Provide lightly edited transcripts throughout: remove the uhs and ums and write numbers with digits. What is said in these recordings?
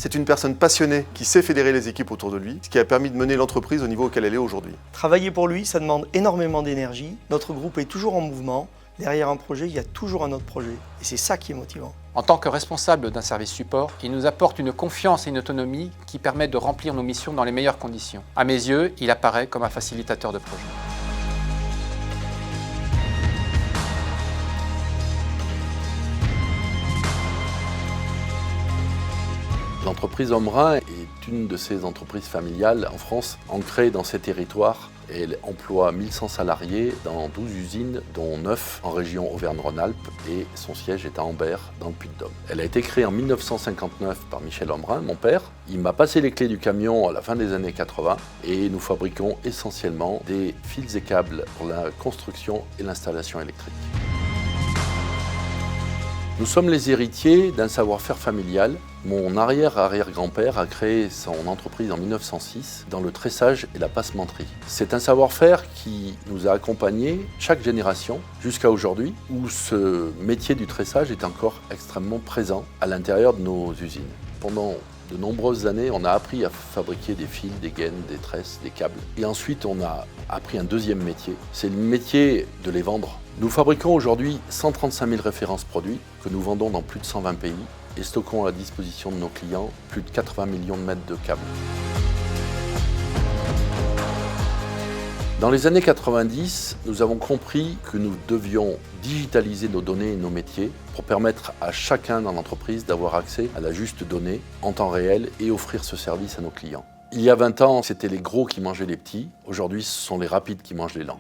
C'est une personne passionnée qui sait fédérer les équipes autour de lui, ce qui a permis de mener l'entreprise au niveau auquel elle est aujourd'hui. Travailler pour lui, ça demande énormément d'énergie. Notre groupe est toujours en mouvement. Derrière un projet, il y a toujours un autre projet. Et c'est ça qui est motivant. En tant que responsable d'un service support, il nous apporte une confiance et une autonomie qui permettent de remplir nos missions dans les meilleures conditions. À mes yeux, il apparaît comme un facilitateur de projet. L'entreprise Ombrun est une de ces entreprises familiales en France, ancrée dans ces territoires. Elle emploie 1100 salariés dans 12 usines, dont 9 en région Auvergne-Rhône-Alpes et son siège est à Ambert, dans le Puy-de-Dôme. Elle a été créée en 1959 par Michel Ombrun, mon père. Il m'a passé les clés du camion à la fin des années 80 et nous fabriquons essentiellement des fils et câbles pour la construction et l'installation électrique. Nous sommes les héritiers d'un savoir-faire familial. Mon arrière-arrière-grand-père a créé son entreprise en 1906 dans le tressage et la passementerie. C'est un savoir-faire qui nous a accompagnés chaque génération jusqu'à aujourd'hui, où ce métier du tressage est encore extrêmement présent à l'intérieur de nos usines. Pendant de nombreuses années, on a appris à fabriquer des fils, des gaines, des tresses, des câbles. Et ensuite, on a appris un deuxième métier, c'est le métier de les vendre. Nous fabriquons aujourd'hui 135 000 références produits que nous vendons dans plus de 120 pays et stockons à la disposition de nos clients plus de 80 millions de mètres de câbles. Dans les années 90, nous avons compris que nous devions digitaliser nos données et nos métiers pour permettre à chacun dans l'entreprise d'avoir accès à la juste donnée en temps réel et offrir ce service à nos clients. Il y a 20 ans, c'était les gros qui mangeaient les petits. Aujourd'hui, ce sont les rapides qui mangent les lents.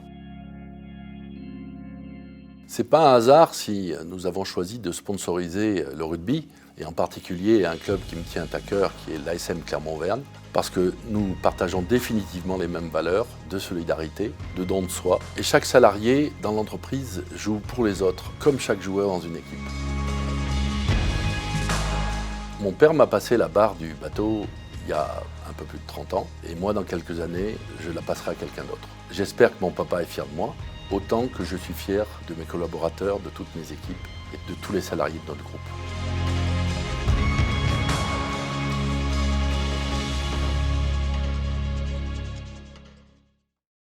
C'est pas un hasard si nous avons choisi de sponsoriser le rugby, et en particulier un club qui me tient à cœur, qui est l'ASM Clermont-Auvergne, parce que nous partageons définitivement les mêmes valeurs de solidarité, de don de soi, et chaque salarié dans l'entreprise joue pour les autres, comme chaque joueur dans une équipe. Mon père m'a passé la barre du bateau il y a un peu plus de 30 ans, et moi, dans quelques années, je la passerai à quelqu'un d'autre. J'espère que mon papa est fier de moi, autant que je suis fier de mes collaborateurs, de toutes mes équipes et de tous les salariés de notre groupe.